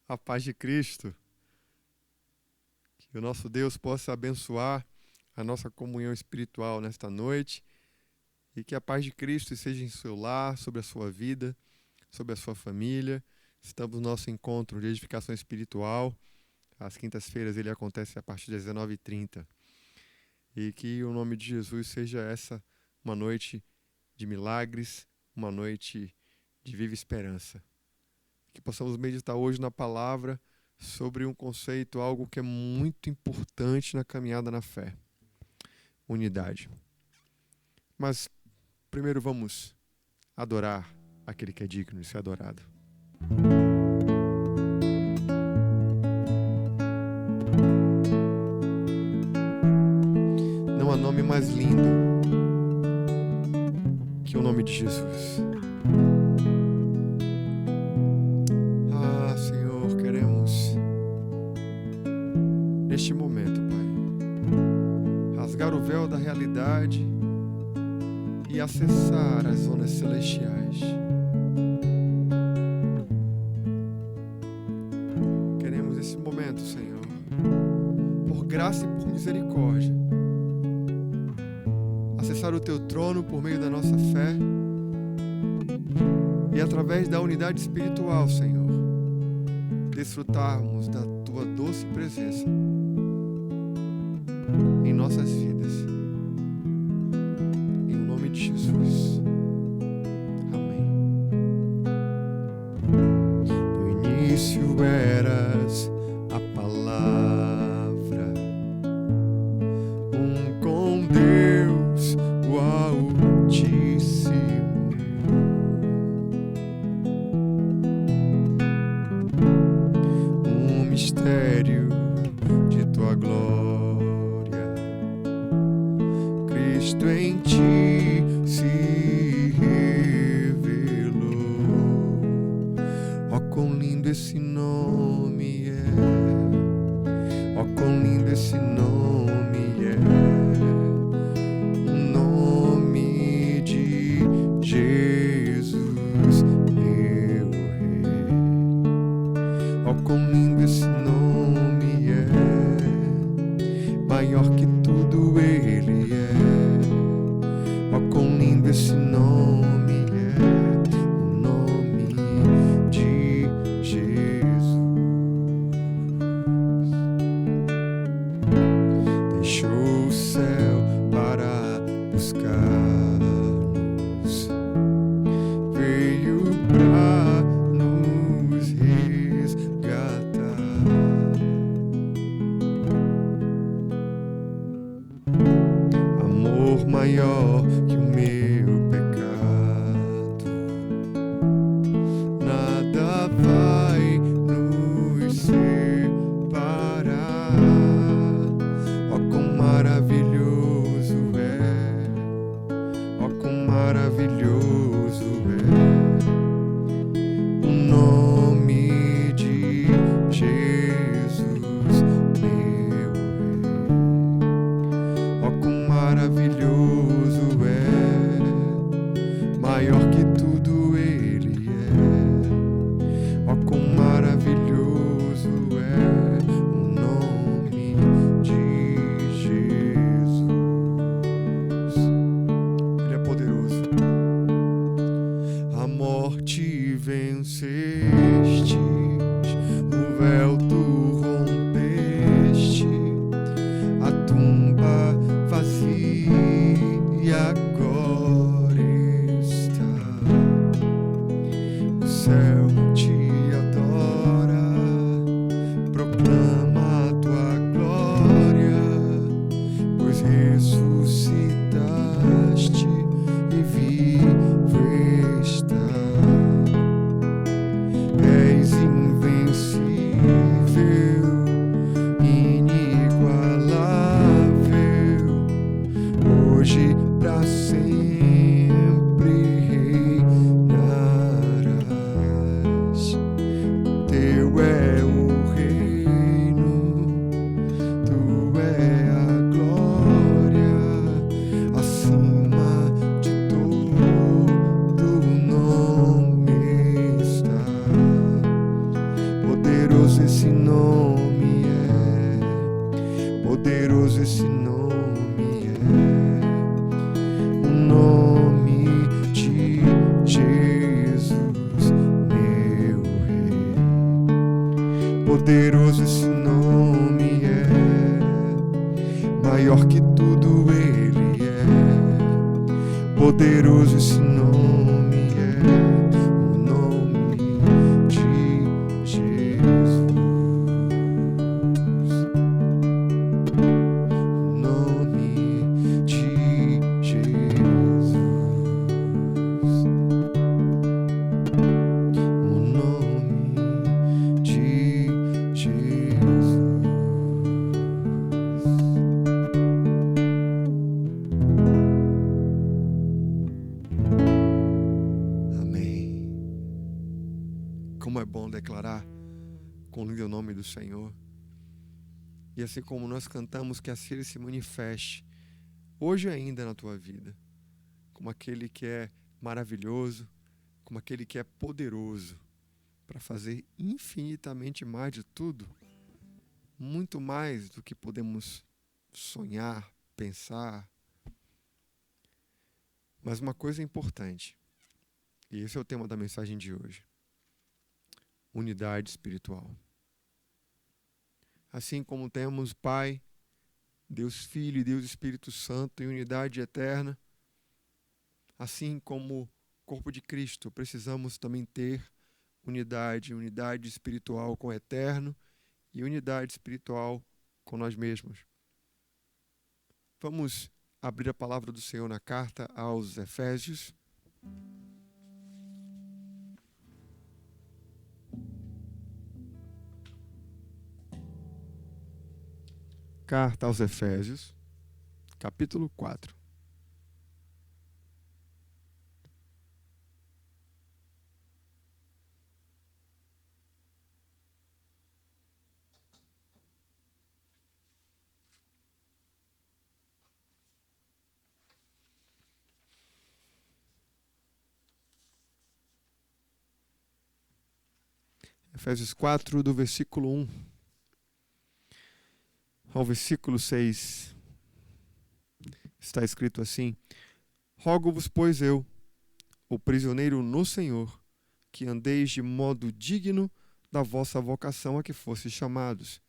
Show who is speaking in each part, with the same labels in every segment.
Speaker 1: A paz de Cristo. Que o nosso Deus possa abençoar a nossa comunhão espiritual nesta noite e que a paz de Cristo esteja em seu lar, sobre a sua vida, sobre a sua família. Estamos no nosso encontro de edificação espiritual. Às quintas-feiras ele acontece a partir das 19h30. E que o nome de Jesus seja essa uma noite de milagres, uma noite de viva esperança. Que possamos meditar hoje na palavra sobre um conceito, algo que é muito importante na caminhada na fé: unidade. Mas primeiro vamos adorar aquele que é digno de ser adorado. Não há nome mais lindo que o nome de Jesus. Senhor, queremos neste momento, Pai, rasgar o véu da realidade e acessar as zonas celestiais. Queremos esse momento, Senhor, por graça e por misericórdia, acessar o Teu trono por meio da nossa fé e através da unidade espiritual, Senhor, desfrutarmos da Tua doce presença em nossas vidas. Em nome de Jesus. Amém. No início eras a palavra, com Deus, o Altíssimo. Mistério de Tua glória, Cristo em Ti se revelou. Ó, quão lindo esse nome é! Ó, quão lindo esse nome é! O nome de Jesus, meu Rei. Ó, quão lindo esse nome é, maior que tudo Ele é. Ó, quão lindo esse nome é, o nome de Jesus. Deixou o céu para buscar-nos, veio pra nos resgatar. Amor maior que o meu pecado, nada vai nos separar. Ó, quão maravilhoso é, ó, quão maravilhoso é o nome de Jesus, meu Rei. Ó, quão maravilhoso é, maior que tudo Ele é. Ó, quão maravilhoso é o nome de Jesus. Ele é poderoso. A morte venceste, o véu tu rompeste, a tumba vazia agora está. O céu te adora, proclama a tua glória, pois ressuscitaste e vivo está. És Poderoso esse nome é, maior que tudo ele é. Poderoso esse nome é, o nome de Jesus. O nome de Jesus. O nome de Jesus. Amém. Como é bom declarar com o nome do Senhor. E assim como nós cantamos, que assim Ele se manifeste hoje ainda na tua vida, como aquele que é maravilhoso, como aquele que é poderoso para fazer infinitamente mais de tudo, muito mais do que podemos sonhar, pensar. Mas uma coisa importante, e esse é o tema da mensagem de hoje: unidade espiritual. Assim como temos Pai, Deus Filho e Deus Espírito Santo em unidade eterna, assim como corpo de Cristo, precisamos também ter unidade espiritual com o eterno e unidade espiritual com nós mesmos. Vamos abrir a palavra do Senhor na carta aos Efésios. Carta aos Efésios, capítulo 4. Efésios 4, do versículo 1 ao versículo 6, está escrito assim: Rogo-vos, pois eu, o prisioneiro no Senhor, que andeis de modo digno da vossa vocação a que fostes chamados,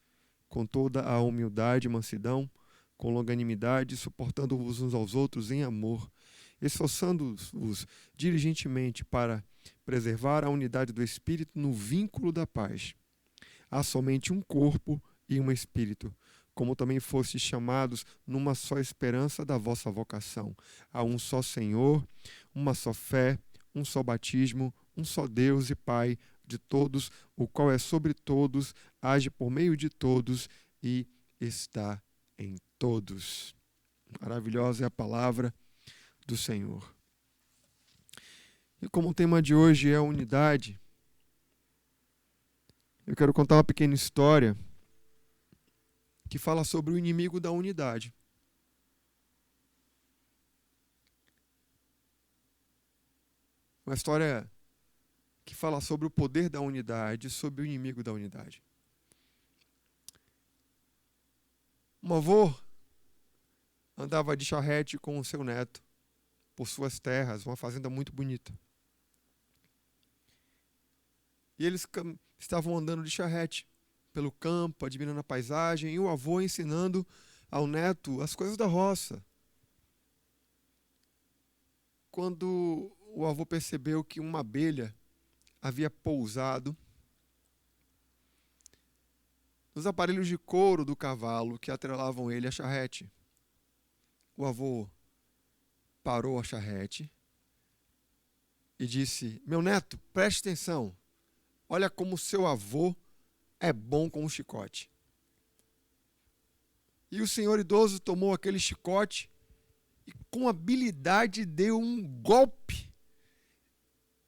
Speaker 1: com toda a humildade e mansidão, com longanimidade, suportando-vos uns aos outros em amor, esforçando-vos diligentemente para preservar a unidade do Espírito no vínculo da paz. Há somente um corpo e um Espírito, como também fostes chamados numa só esperança da vossa vocação. Há um só Senhor, uma só fé, um só batismo, um só Deus e Pai de todos, o qual é sobre todos, age por meio de todos e está em todos. Maravilhosa é a palavra do Senhor. E como o tema de hoje é a unidade, eu quero contar uma pequena história que fala sobre o inimigo da unidade. Uma história que fala sobre o poder da unidade, sobre o inimigo da unidade. Um avô andava de charrete com o seu neto por suas terras, uma fazenda muito bonita. E eles estavam andando de charrete pelo campo, admirando a paisagem, e o avô ensinando ao neto as coisas da roça. Quando o avô percebeu que uma abelha havia pousado nos aparelhos de couro do cavalo que atrelavam ele à charrete, o avô parou a charrete e disse: Meu neto, preste atenção, olha como seu avô é bom com o chicote. E o senhor idoso tomou aquele chicote e com habilidade deu um golpe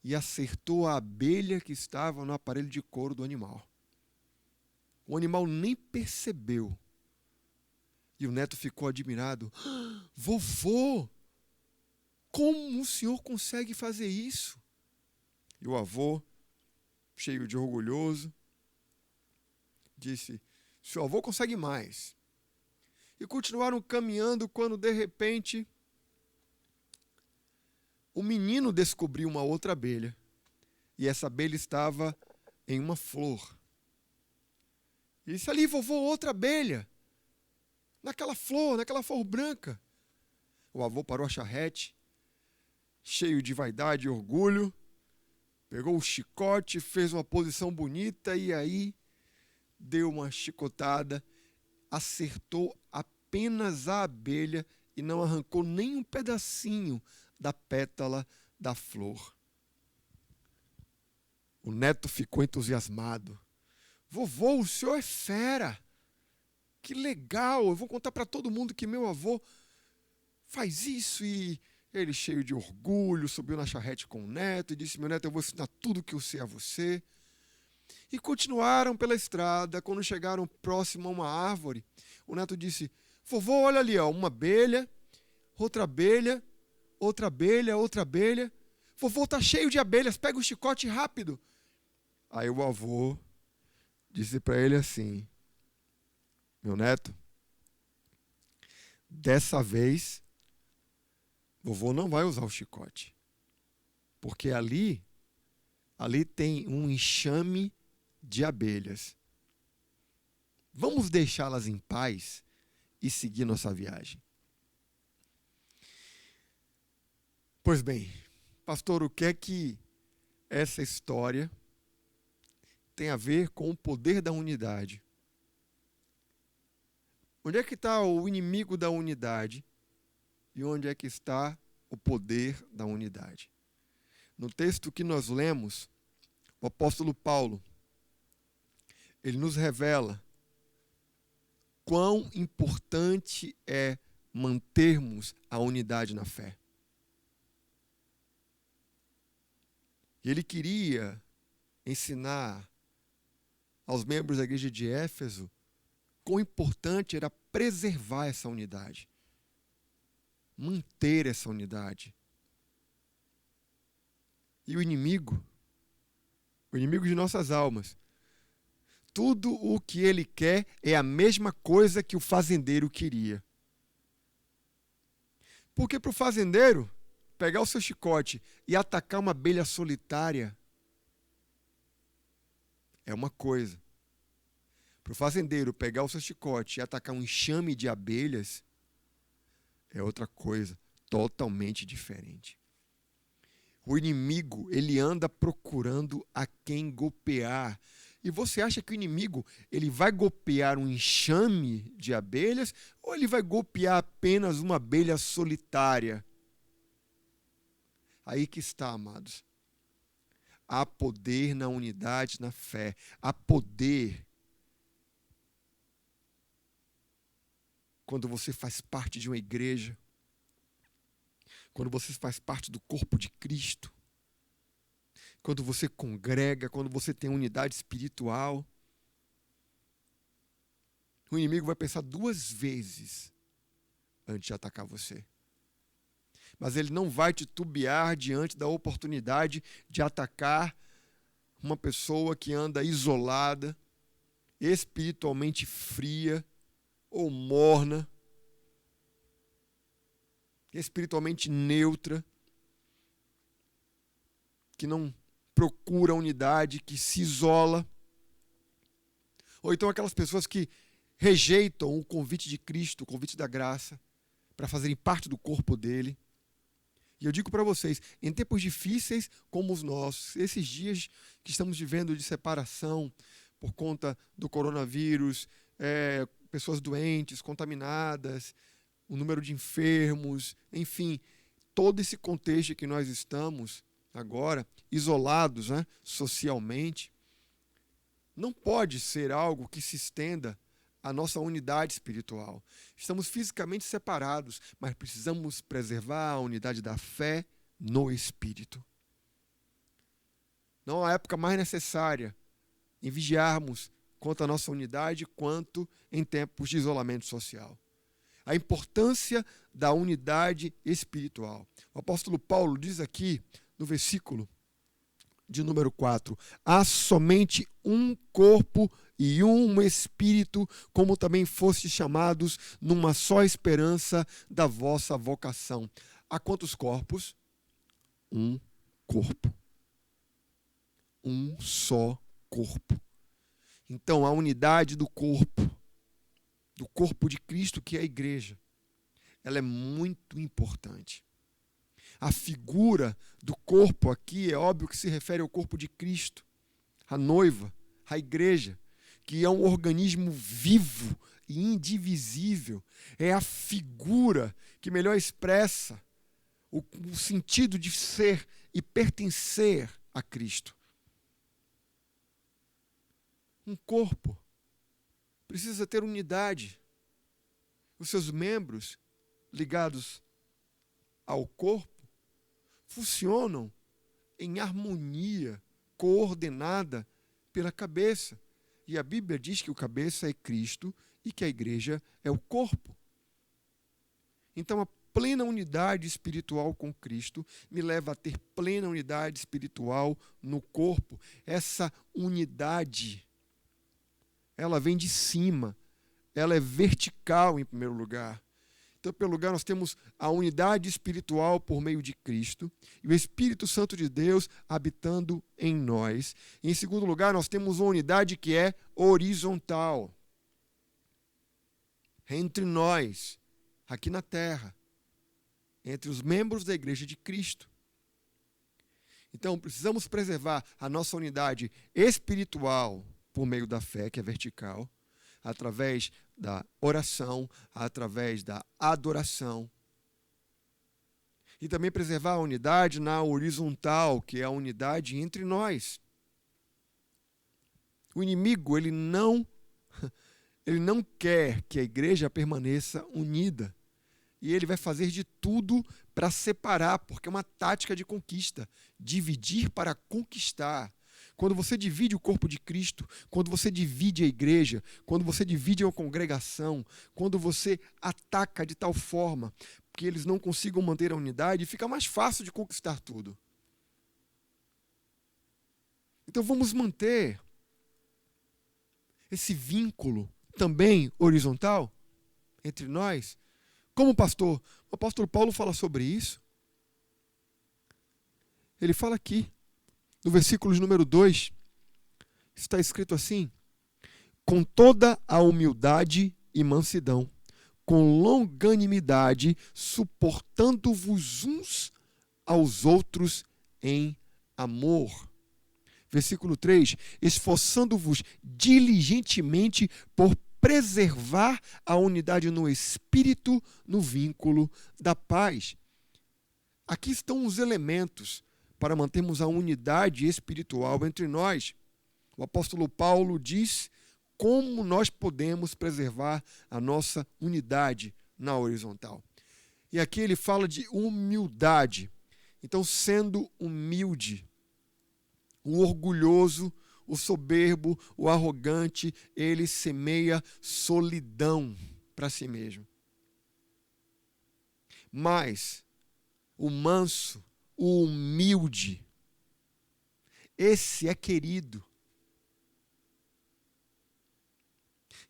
Speaker 1: e acertou a abelha que estava no aparelho de couro do animal. O animal nem percebeu. E o neto ficou admirado. Vovô, como o senhor consegue fazer isso? E o avô, cheio de orgulhoso, disse: seu avô consegue mais. E continuaram caminhando quando, de repente, o menino descobriu uma outra abelha. E essa abelha estava em uma flor. E disse: ali, vovô, outra abelha. Naquela flor branca. O avô parou a charrete, cheio de vaidade e orgulho, pegou o chicote, fez uma posição bonita e aí deu uma chicotada, acertou apenas a abelha e não arrancou nem um pedacinho da pétala da flor. O neto ficou entusiasmado. Vovô, o senhor é fera. Que legal, eu vou contar para todo mundo que meu avô faz isso. E ele, cheio de orgulho, subiu na charrete com o neto e disse: meu neto, eu vou ensinar tudo o que eu sei a você. E continuaram pela estrada. Quando chegaram próximo a uma árvore, o neto disse: vovô, olha ali, ó, uma abelha, outra abelha, outra abelha, outra abelha. Vovô, tá cheio de abelhas, pega o chicote rápido. Aí o avô disse para ele assim: meu neto, dessa vez, vovô não vai usar o chicote. Porque ali tem um enxame de abelhas. Vamos deixá-las em paz e seguir nossa viagem. Pois bem, pastor, o que é que essa história tem a ver com o poder da unidade? Onde é que está o inimigo da unidade e onde é que está o poder da unidade? No texto que nós lemos, o apóstolo Paulo, ele nos revela quão importante é mantermos a unidade na fé. E ele queria ensinar aos membros da igreja de Éfeso quão importante era preservar essa unidade, manter essa unidade. E o inimigo de nossas almas, tudo o que ele quer é a mesma coisa que o fazendeiro queria. Porque para o fazendeiro, pegar o seu chicote e atacar uma abelha solitária é uma coisa. Para o fazendeiro pegar o seu chicote e atacar um enxame de abelhas é outra coisa, totalmente diferente. O inimigo, ele anda procurando a quem golpear. E você acha que o inimigo, ele vai golpear um enxame de abelhas ou ele vai golpear apenas uma abelha solitária? Aí que está, amados. Há poder na unidade, na fé. Há poder quando você faz parte de uma igreja, quando você faz parte do corpo de Cristo, quando você congrega, quando você tem unidade espiritual. O inimigo vai pensar 2 vezes antes de atacar você. Mas ele não vai titubear diante da oportunidade de atacar uma pessoa que anda isolada, espiritualmente fria ou morna, espiritualmente neutra, que não procura unidade, que se isola. Ou então aquelas pessoas que rejeitam o convite de Cristo, o convite da graça, para fazerem parte do corpo dele. E eu digo para vocês, em tempos difíceis como os nossos, esses dias que estamos vivendo de separação por conta do coronavírus, pessoas doentes, contaminadas, o número de enfermos, enfim, todo esse contexto que nós estamos agora, isolados, socialmente, não pode ser algo que se estenda à nossa unidade espiritual. Estamos fisicamente separados, mas precisamos preservar a unidade da fé no Espírito. Não há época mais necessária em vigiarmos quanto à nossa unidade, quanto em tempos de isolamento social. A importância da unidade espiritual. O apóstolo Paulo diz aqui, no versículo de número 4, há somente um corpo e um espírito, como também fostes chamados numa só esperança da vossa vocação. Há quantos corpos? Um corpo. Um só corpo. Então, a unidade do corpo de Cristo, que é a igreja, ela é muito importante. A figura do corpo aqui é óbvio que se refere ao corpo de Cristo, a noiva, a igreja, que é um organismo vivo e indivisível. É a figura que melhor expressa o sentido de ser e pertencer a Cristo. Um corpo precisa ter unidade. Os seus membros ligados ao corpo funcionam em harmonia, coordenada pela cabeça. E a Bíblia diz que o cabeça é Cristo e que a igreja é o corpo. Então, a plena unidade espiritual com Cristo me leva a ter plena unidade espiritual no corpo. Essa unidade, ela vem de cima, ela é vertical em primeiro lugar. Então, em primeiro lugar, nós temos a unidade espiritual por meio de Cristo e o Espírito Santo de Deus habitando em nós. E, em segundo lugar, nós temos uma unidade que é horizontal. Entre nós, aqui na terra, entre os membros da Igreja de Cristo. Então, precisamos preservar a nossa unidade espiritual por meio da fé, que é vertical, através da oração, através da adoração. E também preservar a unidade na horizontal, que é a unidade entre nós. O inimigo, ele não quer que a igreja permaneça unida. E ele vai fazer de tudo para separar, porque é uma tática de conquista. Dividir para conquistar. Quando você divide o corpo de Cristo, quando você divide a igreja, quando você divide a congregação, quando você ataca de tal forma que eles não consigam manter a unidade, fica mais fácil de conquistar tudo. Então vamos manter esse vínculo também horizontal entre nós. Como pastor, o apóstolo Paulo fala sobre isso. Ele fala aqui, no versículo número 2, está escrito assim: com toda a humildade e mansidão, com longanimidade, suportando-vos uns aos outros em amor. Versículo 3, esforçando-vos diligentemente por preservar a unidade no espírito, no vínculo da paz. Aqui estão os elementos para mantermos a unidade espiritual entre nós. O apóstolo Paulo diz como nós podemos preservar a nossa unidade na horizontal. E aqui ele fala de humildade. Então, sendo humilde, o orgulhoso, o soberbo, o arrogante, ele semeia solidão para si mesmo. Mas o manso, o humilde, esse é querido.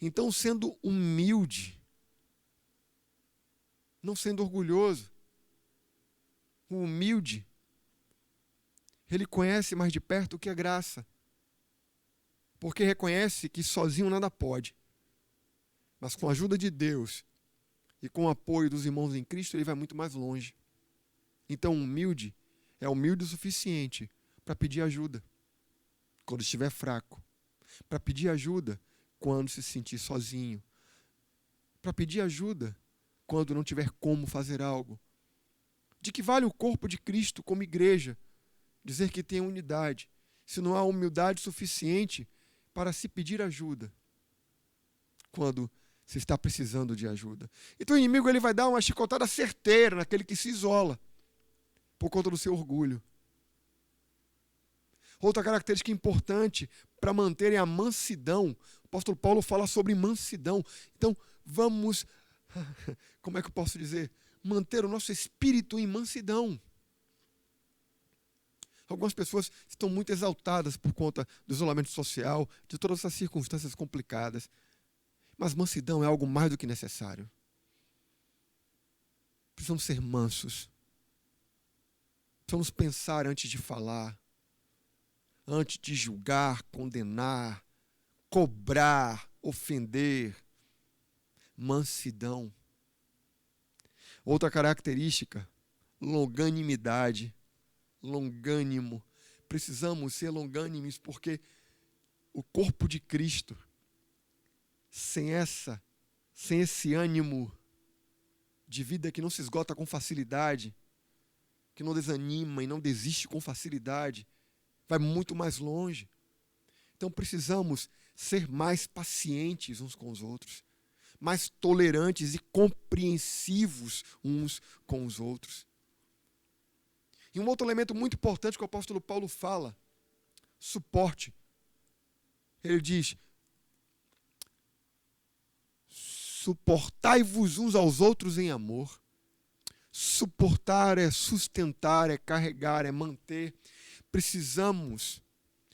Speaker 1: Então, sendo humilde, não sendo orgulhoso, o humilde, ele conhece mais de perto o que é graça, porque reconhece que sozinho nada pode, mas com a ajuda de Deus e com o apoio dos irmãos em Cristo, ele vai muito mais longe. Então, humilde é humilde o suficiente para pedir ajuda quando estiver fraco, para pedir ajuda quando se sentir sozinho, para pedir ajuda quando não tiver como fazer algo. De que vale o corpo de Cristo como igreja dizer que tem unidade, se não há humildade suficiente para se pedir ajuda quando se está precisando de ajuda? Então o inimigo ele vai dar uma chicotada certeira naquele que se isola por conta do seu orgulho. Outra característica importante para manterem a mansidão, o apóstolo Paulo fala sobre mansidão. Então, vamos, como é que eu posso dizer? Manter o nosso espírito em mansidão. Algumas pessoas estão muito exaltadas por conta do isolamento social, de todas essas circunstâncias complicadas. Mas mansidão é algo mais do que necessário. Precisamos ser mansos. Precisamos pensar antes de falar, antes de julgar, condenar, cobrar, ofender, mansidão. Outra característica, longanimidade, longânimo. Precisamos ser longânimes porque o corpo de Cristo, sem esse ânimo de vida que não se esgota com facilidade, que não desanima e não desiste com facilidade, vai muito mais longe. Então precisamos ser mais pacientes uns com os outros, mais tolerantes e compreensivos uns com os outros. E um outro elemento muito importante que o apóstolo Paulo fala, suporte. Ele diz, suportai-vos uns aos outros em amor. Suportar é sustentar, é carregar, é manter. Precisamos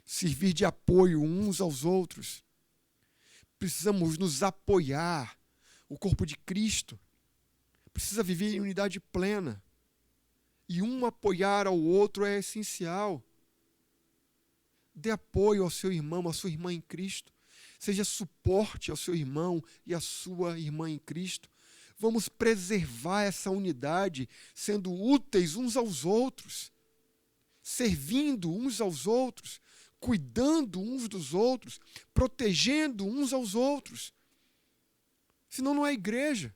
Speaker 1: servir de apoio uns aos outros. Precisamos nos apoiar. O corpo de Cristo precisa viver em unidade plena. E um apoiar ao outro é essencial. Dê apoio ao seu irmão, à sua irmã em Cristo. Seja suporte ao seu irmão e à sua irmã em Cristo. Vamos preservar essa unidade, sendo úteis uns aos outros, servindo uns aos outros, cuidando uns dos outros, protegendo uns aos outros. Senão não é igreja.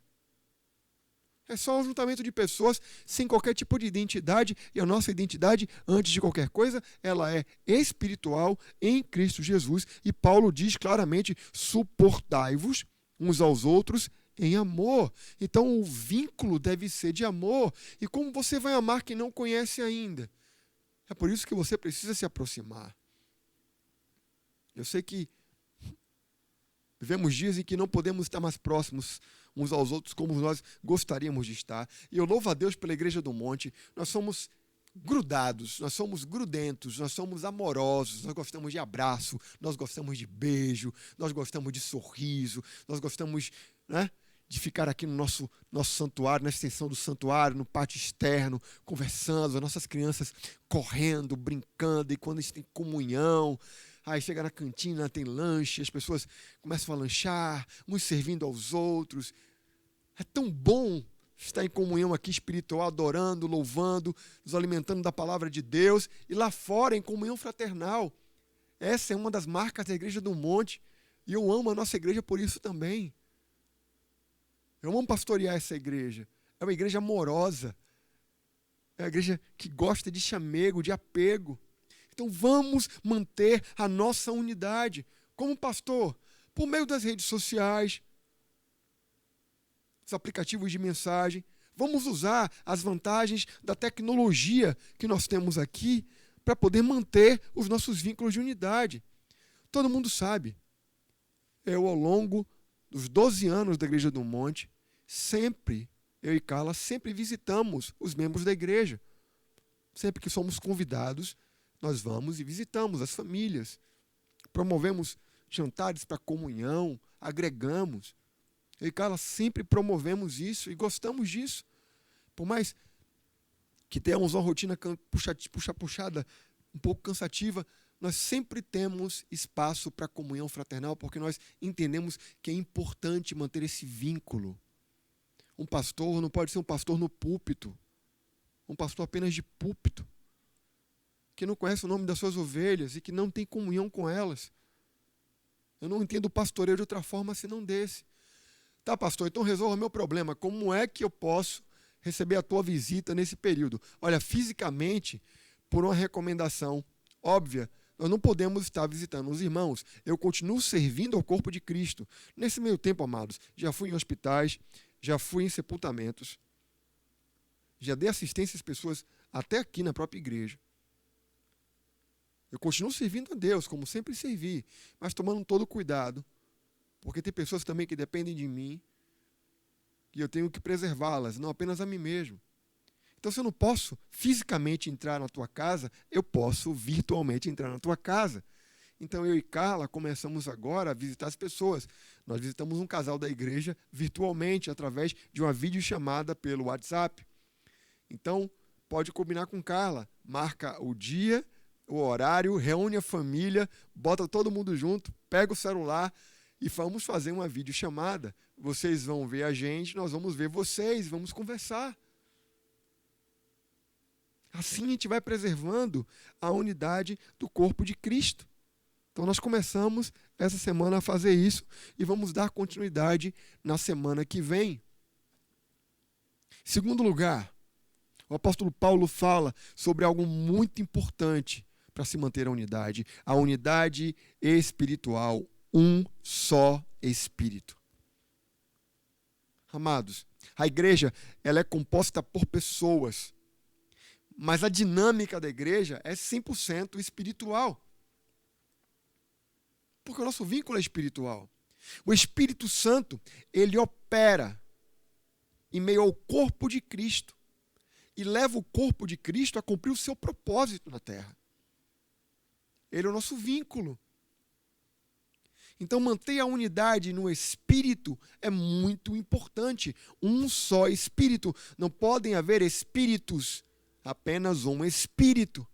Speaker 1: É só um juntamento de pessoas sem qualquer tipo de identidade. E a nossa identidade, antes de qualquer coisa, ela é espiritual em Cristo Jesus. E Paulo diz claramente, suportai-vos uns aos outros em amor. Então o vínculo deve ser de amor. E como você vai amar quem não conhece ainda? É por isso que você precisa se aproximar. Eu sei que vivemos dias em que não podemos estar mais próximos uns aos outros como nós gostaríamos de estar. E eu louvo a Deus pela Igreja do Monte. Nós somos grudados, nós somos grudentos, nós somos amorosos, nós gostamos de abraço, nós gostamos de beijo, nós gostamos de sorriso, nós gostamos, né, de ficar aqui no nosso santuário, na extensão do santuário, no pátio externo, conversando, as nossas crianças correndo, brincando, e quando a gente tem comunhão, aí chega na cantina, tem lanche, as pessoas começam a lanchar, uns servindo aos outros. É tão bom estar em comunhão aqui espiritual, adorando, louvando, nos alimentando da palavra de Deus, e lá fora em comunhão fraternal. Essa é uma das marcas da Igreja do Monte, e eu amo a nossa igreja por isso também. Eu amo pastorear essa igreja. É uma igreja amorosa. É uma igreja que gosta de chamego, de apego. Então vamos manter a nossa unidade. Como pastor, por meio das redes sociais, os aplicativos de mensagem, vamos usar as vantagens da tecnologia que nós temos aqui para poder manter os nossos vínculos de unidade. Todo mundo sabe. Eu, ao longo dos 12 anos da Igreja do Monte, eu e Carla, sempre visitamos os membros da igreja. Sempre que somos convidados, nós vamos e visitamos as famílias. Promovemos jantares para comunhão, agregamos. Eu e Carla sempre promovemos isso e gostamos disso. Por mais que tenhamos uma rotina puxada, um pouco cansativa, nós sempre temos espaço para comunhão fraternal, porque nós entendemos que é importante manter esse vínculo. Um pastor não pode ser um pastor no púlpito, um pastor apenas de púlpito, que não conhece o nome das suas ovelhas e que não tem comunhão com elas. Eu não entendo o pastoreio de outra forma senão desse. Tá, pastor, então resolva meu problema. Como é que eu posso receber a tua visita nesse período? Olha, fisicamente, por uma recomendação óbvia, nós não podemos estar visitando os irmãos. Eu continuo servindo ao corpo de Cristo. Nesse meio tempo, amados, já fui em hospitais, já fui em sepultamentos, já dei assistência às pessoas até aqui na própria igreja. Eu continuo servindo a Deus, como sempre servi, mas tomando todo cuidado, porque tem pessoas também que dependem de mim e eu tenho que preservá-las, não apenas a mim mesmo. Então, se eu não posso fisicamente entrar na tua casa, eu posso virtualmente entrar na tua casa. Então, eu e Carla começamos agora a visitar as pessoas. Nós visitamos um casal da igreja virtualmente, através de uma videochamada pelo WhatsApp. Então, pode combinar com Carla. Marca o dia o horário, reúne a família, bota todo mundo junto, pega o celular e vamos fazer uma videochamada. Vocês vão ver a gente, nós vamos ver vocês, vamos conversar. Assim a gente vai preservando a unidade do corpo de Cristo. Então nós começamos essa semana a fazer isso e vamos dar continuidade na semana que vem. Segundo lugar, o apóstolo Paulo fala sobre algo muito importante para se manter a unidade espiritual, um só Espírito. Amados, a igreja ela é composta por pessoas, mas a dinâmica da igreja é 100% espiritual. Porque o nosso vínculo é espiritual. O Espírito Santo, ele opera em meio ao corpo de Cristo e leva o corpo de Cristo a cumprir o seu propósito na terra. Ele é o nosso vínculo. Então, manter a unidade no Espírito é muito importante. Um só Espírito. Não podem haver espíritos, apenas um Espírito.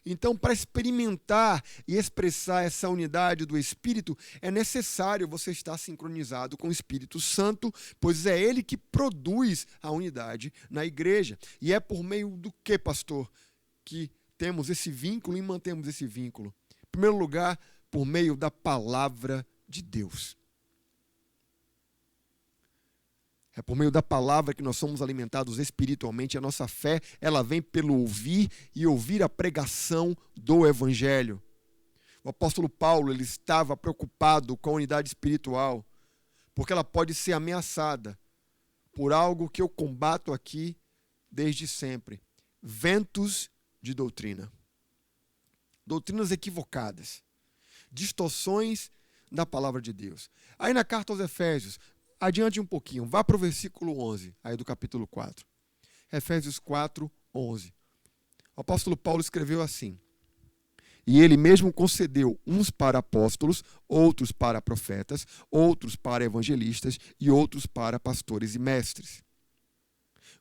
Speaker 1: Então, para experimentar e expressar essa unidade do Espírito, é necessário você estar sincronizado com o Espírito Santo, pois é ele que produz a unidade na igreja. E é por meio do que, pastor, que temos esse vínculo e mantemos esse vínculo? Em primeiro lugar, por meio da palavra de Deus. É por meio da palavra que nós somos alimentados espiritualmente. A nossa fé, ela vem pelo ouvir e ouvir a pregação do Evangelho. O apóstolo Paulo, ele estava preocupado com a unidade espiritual, porque ela pode ser ameaçada por algo que eu combato aqui desde sempre. Ventos de doutrina. Doutrinas equivocadas. Distorções da palavra de Deus. Aí na carta aos Efésios, adiante um pouquinho, vá para o versículo 11, aí do capítulo 4. Efésios 4, 11. O apóstolo Paulo escreveu assim: E ele mesmo concedeu uns para apóstolos, outros para profetas, outros para evangelistas e outros para pastores e mestres,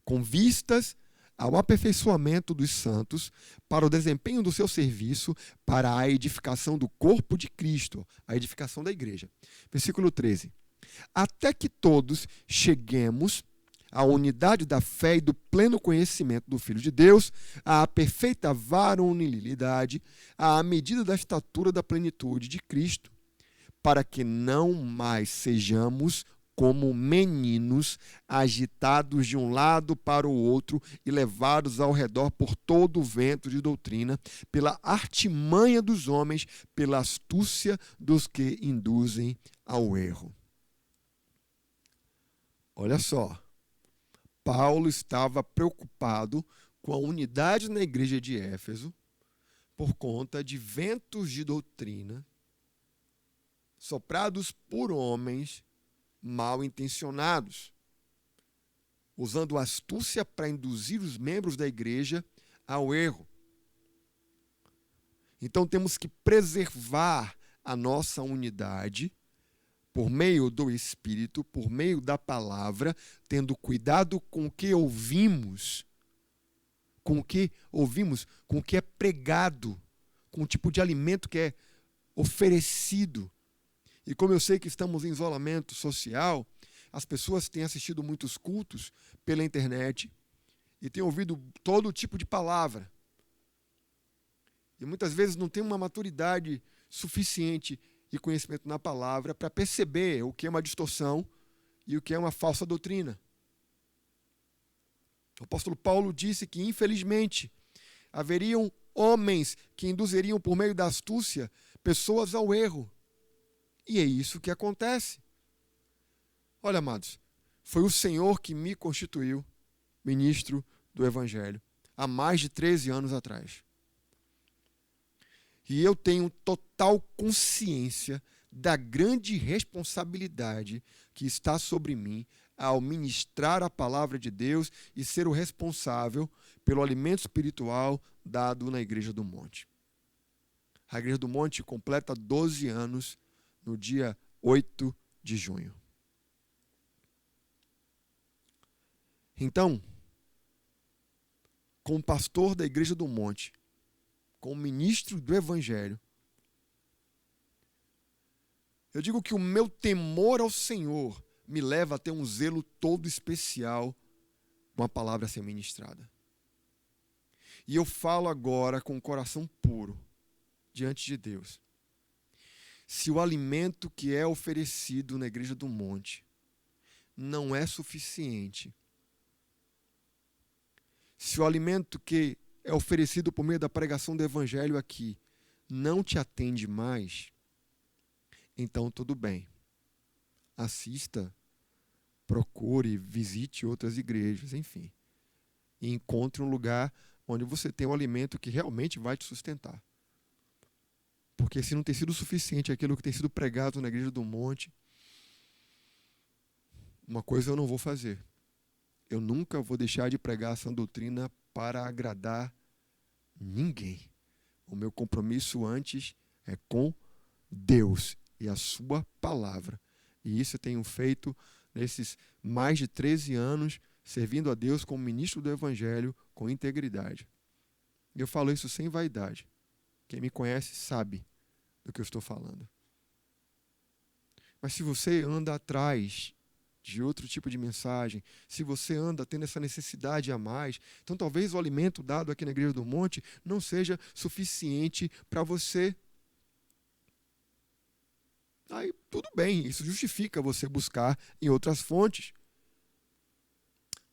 Speaker 1: com vistas ao aperfeiçoamento dos santos, para o desempenho do seu serviço, para a edificação do corpo de Cristo, a edificação da igreja. Versículo 13. Até que todos cheguemos à unidade da fé e do pleno conhecimento do Filho de Deus, à perfeita varonilidade, à medida da estatura da plenitude de Cristo, para que não mais sejamos como meninos, agitados de um lado para o outro e levados ao redor por todo o vento de doutrina, pela artimanha dos homens, pela astúcia dos que induzem ao erro. Olha só, Paulo estava preocupado com a unidade na igreja de Éfeso por conta de ventos de doutrina soprados por homens mal intencionados, usando astúcia para induzir os membros da igreja ao erro. Então temos que preservar a nossa unidade por meio do Espírito, por meio da palavra, tendo cuidado com o que ouvimos, com o que é pregado, com o tipo de alimento que é oferecido. E como eu sei que estamos em isolamento social, as pessoas têm assistido muitos cultos pela internet e têm ouvido todo tipo de palavra. E muitas vezes não tem uma maturidade suficiente e conhecimento na palavra para perceber o que é uma distorção e o que é uma falsa doutrina. O apóstolo Paulo disse que, infelizmente, haveriam homens que induziriam por meio da astúcia pessoas ao erro. E é isso que acontece. Olha, amados, foi o Senhor que me constituiu ministro do Evangelho há mais de 13 anos atrás. E eu tenho total consciência da grande responsabilidade que está sobre mim ao ministrar a palavra de Deus e ser o responsável pelo alimento espiritual dado na Igreja do Monte. A Igreja do Monte completa 12 anos no dia 8 de junho. Então, como pastor da Igreja do Monte, como ministro do Evangelho, eu digo que o meu temor ao Senhor me leva a ter um zelo todo especial com a palavra a ser ministrada. E eu falo agora com o coração puro diante de Deus. Se o alimento que é oferecido na Igreja do Monte não é suficiente, se o alimento que é oferecido por meio da pregação do Evangelho aqui não te atende mais, então tudo bem. Assista, procure, visite outras igrejas, enfim. E encontre um lugar onde você tem um alimento que realmente vai te sustentar. Porque se não tem sido suficiente aquilo que tem sido pregado na Igreja do Monte, uma coisa eu não vou fazer. Eu nunca vou deixar de pregar essa doutrina para agradar ninguém. O meu compromisso antes é com Deus e a sua palavra. E isso eu tenho feito nesses mais de 13 anos, servindo a Deus como ministro do Evangelho, com integridade. E eu falo isso sem vaidade. Quem me conhece sabe do que eu estou falando. Mas se você anda atrás de outro tipo de mensagem, se você anda tendo essa necessidade a mais, então talvez o alimento dado aqui na Igreja do Monte não seja suficiente para você. Aí tudo bem, isso justifica você buscar em outras fontes.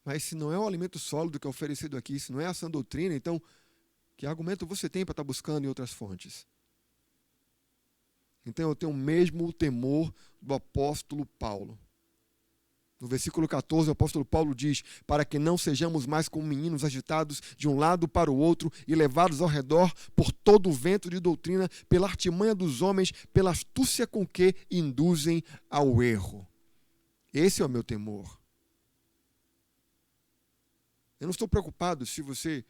Speaker 1: Mas se não é o alimento sólido que é oferecido aqui, se não é a sã doutrina, então que argumento você tem para estar buscando em outras fontes? Então eu tenho o mesmo temor do apóstolo Paulo. No versículo 14, o apóstolo Paulo diz: para que não sejamos mais como meninos agitados de um lado para o outro e levados ao redor por todo o vento de doutrina, pela artimanha dos homens, pela astúcia com que induzem ao erro. Esse é o meu temor. Eu não estou preocupado se você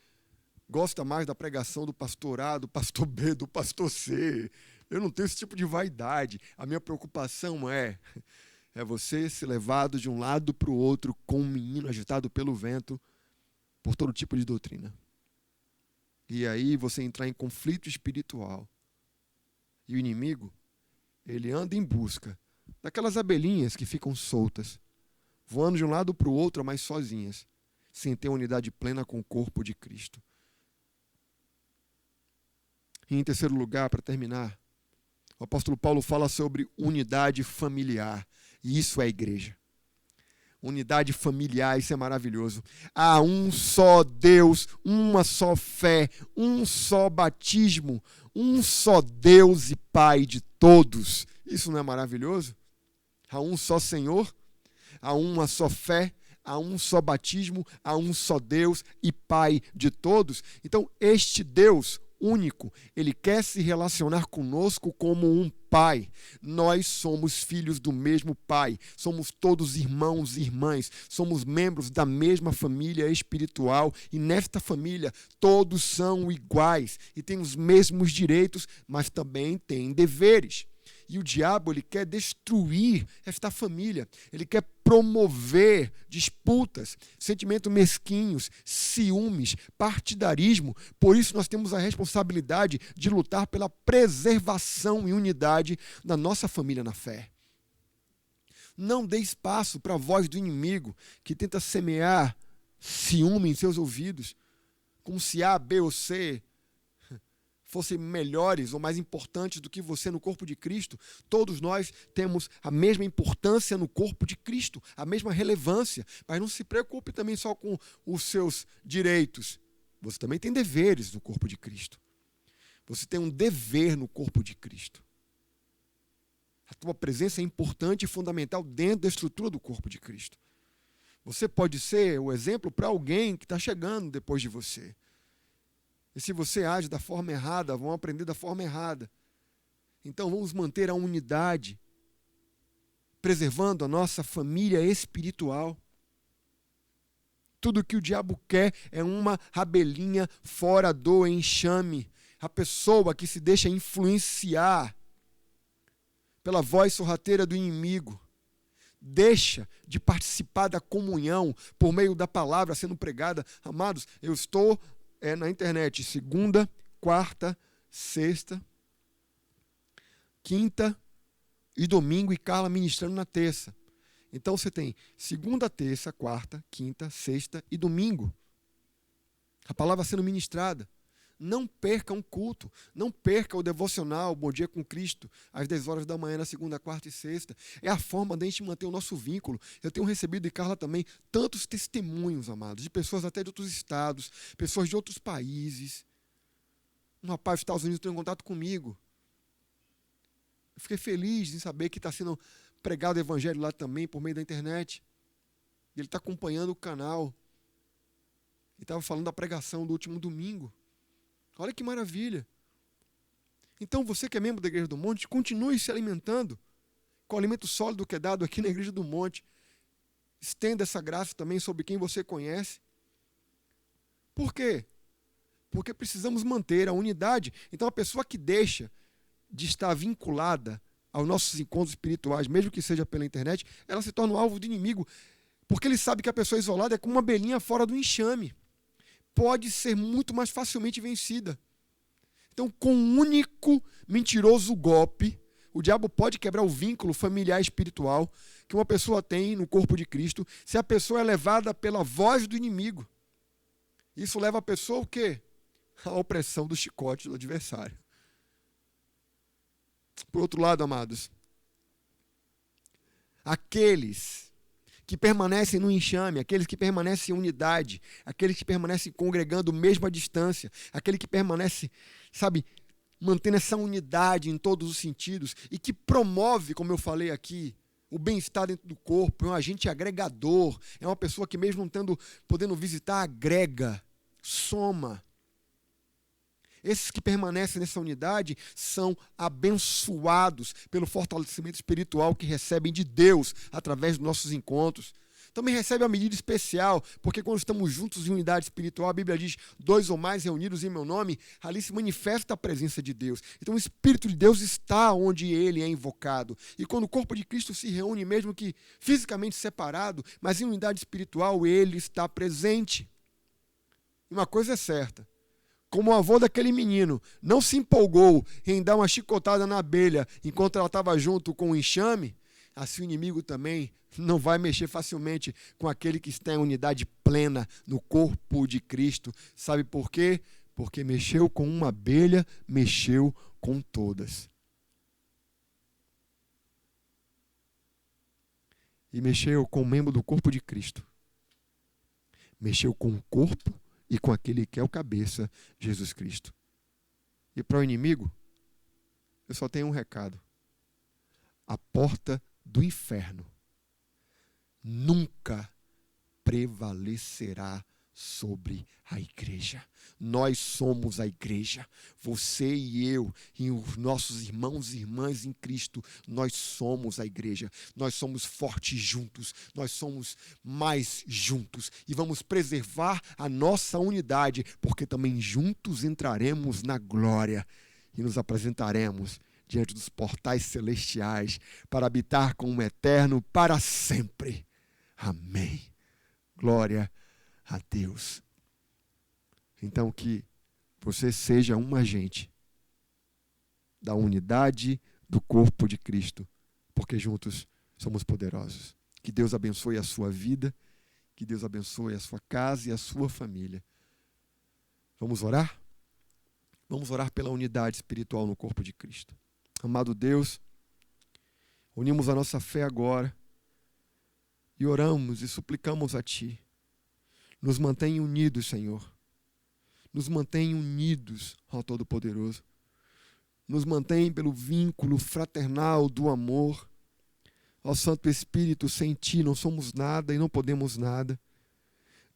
Speaker 1: gosta mais da pregação do pastor A, do pastor B, do pastor C. Eu não tenho esse tipo de vaidade. A minha preocupação é você ser levado de um lado para o outro com um menino agitado pelo vento por todo tipo de doutrina. E aí você entrar em conflito espiritual. E o inimigo, ele anda em busca daquelas abelhinhas que ficam soltas, voando de um lado para o outro, mas sozinhas, sem ter unidade plena com o corpo de Cristo. E em terceiro lugar, para terminar, o apóstolo Paulo fala sobre unidade familiar. E isso é a igreja. Unidade familiar, isso é maravilhoso. Há um só Deus, uma só fé, um só batismo, um só Deus e Pai de todos. Isso não é maravilhoso? Há um só Senhor, há uma só fé, há um só batismo, há um só Deus e Pai de todos. Então, este Deus único, ele quer se relacionar conosco como um pai. Nós somos filhos do mesmo pai, somos todos irmãos e irmãs, somos membros da mesma família espiritual e nesta família todos são iguais e têm os mesmos direitos, mas também têm deveres. E o diabo, ele quer destruir esta família. Ele quer promover disputas, sentimentos mesquinhos, ciúmes, partidarismo. Por isso nós temos a responsabilidade de lutar pela preservação e unidade da nossa família na fé. Não dê espaço para a voz do inimigo que tenta semear ciúme em seus ouvidos, como se A, B ou C fossem melhores ou mais importantes do que você no corpo de Cristo. Todos nós temos a mesma importância no corpo de Cristo, a mesma relevância. Mas não se preocupe também só com os seus direitos. Você também tem deveres no corpo de Cristo. Você tem um dever no corpo de Cristo. A tua presença é importante e fundamental dentro da estrutura do corpo de Cristo. Você pode ser o exemplo para alguém que está chegando depois de você. E se você age da forma errada, vão aprender da forma errada. Então vamos manter a unidade, preservando a nossa família espiritual. Tudo que o diabo quer é uma abelhinha fora do enxame. A pessoa que se deixa influenciar pela voz sorrateira do inimigo, deixa de participar da comunhão por meio da palavra sendo pregada. Amados, eu estou na internet, segunda quarta, sexta, quinta e domingo, e Carla ministrando na terça. Então você tem segunda, terça, quarta, quinta, sexta e domingo. A palavra sendo ministrada. Não perca um culto, não perca o devocional Bom Dia com Cristo, às 10 horas da manhã, na segunda, quarta e sexta. É a forma de a gente manter o nosso vínculo. Eu tenho recebido, e Carla também, tantos testemunhos, amados, de pessoas até de outros estados, pessoas de outros países. Um rapaz dos Estados Unidos entrou em contato comigo. Eu fiquei feliz em saber que está sendo pregado o evangelho lá também, por meio da internet. Ele está acompanhando o canal. E estava falando da pregação do último domingo. Olha que maravilha. Então, você que é membro da Igreja do Monte, continue se alimentando com o alimento sólido que é dado aqui na Igreja do Monte. Estenda essa graça também sobre quem você conhece. Por quê? Porque precisamos manter a unidade. Então, a pessoa que deixa de estar vinculada aos nossos encontros espirituais, mesmo que seja pela internet, ela se torna um alvo do inimigo, porque ele sabe que a pessoa isolada é como uma abelhinha fora do enxame. Pode ser muito mais facilmente vencida. Então, com um único mentiroso golpe, o diabo pode quebrar o vínculo familiar espiritual que uma pessoa tem no corpo de Cristo, se a pessoa é levada pela voz do inimigo. Isso leva a pessoa o quê? A opressão do chicote do adversário. Por outro lado, amados, aqueles que permanecem no enxame, aqueles que permanecem em unidade, aqueles que permanecem congregando mesmo à distância, aquele que permanece, mantendo essa unidade em todos os sentidos e que promove, como eu falei aqui, o bem-estar dentro do corpo, é um agente agregador, é uma pessoa que mesmo não podendo visitar, agrega, soma. Esses que permanecem nessa unidade são abençoados pelo fortalecimento espiritual que recebem de Deus através dos nossos encontros. Também recebem uma medida especial, porque quando estamos juntos em unidade espiritual, a Bíblia diz, 2 ou mais reunidos em meu nome, ali se manifesta a presença de Deus. Então o Espírito de Deus está onde ele é invocado. E quando o corpo de Cristo se reúne, mesmo que fisicamente separado, mas em unidade espiritual, ele está presente. E uma coisa é certa, como o avô daquele menino não se empolgou em dar uma chicotada na abelha enquanto ela estava junto com o enxame, assim o inimigo também não vai mexer facilmente com aquele que está em unidade plena no corpo de Cristo. Sabe por quê? Porque mexeu com uma abelha, mexeu com todas. E mexeu com o membro do corpo de Cristo. Mexeu com o corpo e com aquele que é o cabeça, Jesus Cristo. E para o inimigo, eu só tenho um recado. A porta do inferno nunca prevalecerá sobre a igreja. Nós somos a igreja. Você e eu e os nossos irmãos e irmãs em Cristo, nós somos a igreja. Nós somos fortes juntos. Nós somos mais juntos. E vamos preservar a nossa unidade, porque também juntos entraremos na glória e nos apresentaremos diante dos portais celestiais para habitar com o eterno para sempre. Amém. Glória a Deus. Então que você seja um agente da unidade do corpo de Cristo, porque juntos somos poderosos. Que Deus abençoe a sua vida, que Deus abençoe a sua casa e a sua família. Vamos orar? Vamos orar pela unidade espiritual no corpo de Cristo. Amado Deus, unimos a nossa fé agora e oramos e suplicamos a Ti. Nos mantém unidos, Senhor. Nos mantém unidos, ó Todo-Poderoso. Nos mantém pelo vínculo fraternal do amor. Ó Santo Espírito, sem Ti não somos nada e não podemos nada.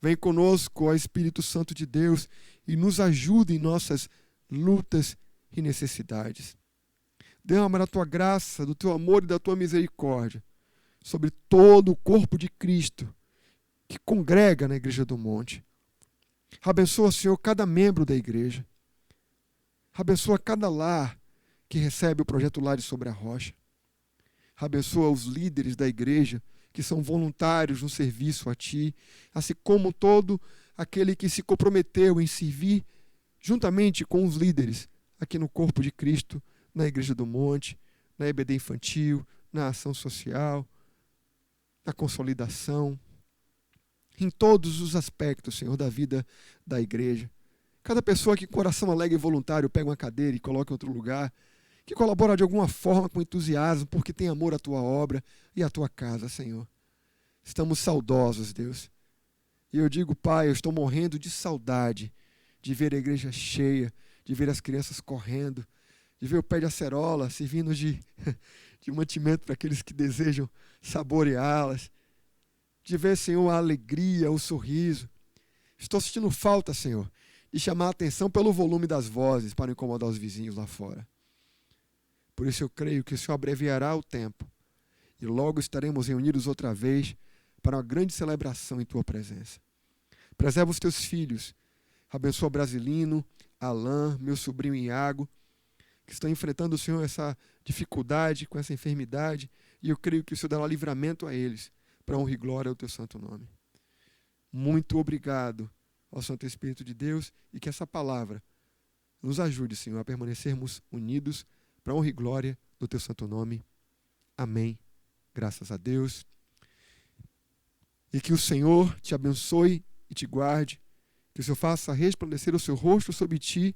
Speaker 1: Vem conosco, ó Espírito Santo de Deus, e nos ajude em nossas lutas e necessidades. Derrama a Tua graça, do Teu amor e da Tua misericórdia sobre todo o corpo de Cristo que congrega na Igreja do Monte. Abençoa, Senhor, cada membro da igreja. Abençoa cada lar que recebe o projeto Lares sobre a Rocha. Abençoa os líderes da igreja que são voluntários no serviço a Ti, assim como todo aquele que se comprometeu em servir juntamente com os líderes aqui no corpo de Cristo, na Igreja do Monte, na EBD infantil, na ação social, na consolidação, em todos os aspectos, Senhor, da vida da igreja. Cada pessoa que com coração alegre e voluntário pega uma cadeira e coloca em outro lugar, que colabora de alguma forma com entusiasmo, porque tem amor à tua obra e à tua casa, Senhor. Estamos saudosos, Deus. E eu digo, Pai, eu estou morrendo de saudade de ver a igreja cheia, de ver as crianças correndo, de ver o pé de acerola servindo de mantimento para aqueles que desejam saboreá-las, de ver, Senhor, a alegria, o sorriso. Estou sentindo falta, Senhor, de chamar a atenção pelo volume das vozes para incomodar os vizinhos lá fora. Por isso eu creio que o Senhor abreviará o tempo e logo estaremos reunidos outra vez para uma grande celebração em Tua presença. Preserva os Teus filhos, abençoa Brasilino, Alain, meu sobrinho Iago, que estão enfrentando, Senhor, essa dificuldade com essa enfermidade, e eu creio que o Senhor dará livramento a eles, para honra e glória ao Teu santo nome. Muito obrigado ao Santo Espírito de Deus, e que essa palavra nos ajude, Senhor, a permanecermos unidos para honra e glória do Teu santo nome. Amém. Graças a Deus. E que o Senhor te abençoe e te guarde, que o Senhor faça resplandecer o seu rosto sobre ti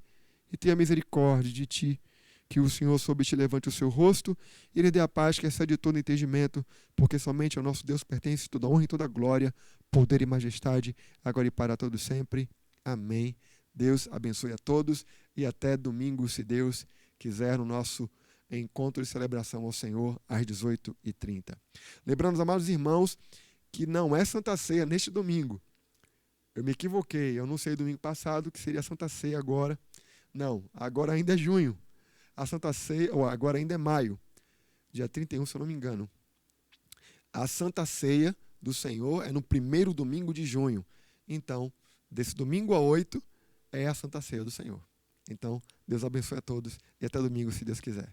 Speaker 1: e tenha misericórdia de ti. Que o Senhor sobre ti levante o seu rosto e lhe dê a paz que excede todo entendimento, porque somente ao nosso Deus pertence toda honra e toda glória, poder e majestade, agora e para todos sempre. Amém. Deus abençoe a todos e até domingo, se Deus quiser, no nosso encontro de celebração ao Senhor, às 18h30. Lembrando, os amados irmãos, que não é Santa Ceia neste domingo. Eu me equivoquei, eu não sei domingo passado que seria Santa Ceia agora. Não, agora ainda é junho. A Santa Ceia, ou agora ainda é maio, dia 31, se eu não me engano. A Santa Ceia do Senhor é no primeiro domingo de junho. Então, desse domingo a 8 é a Santa Ceia do Senhor. Então, Deus abençoe a todos e até domingo, se Deus quiser.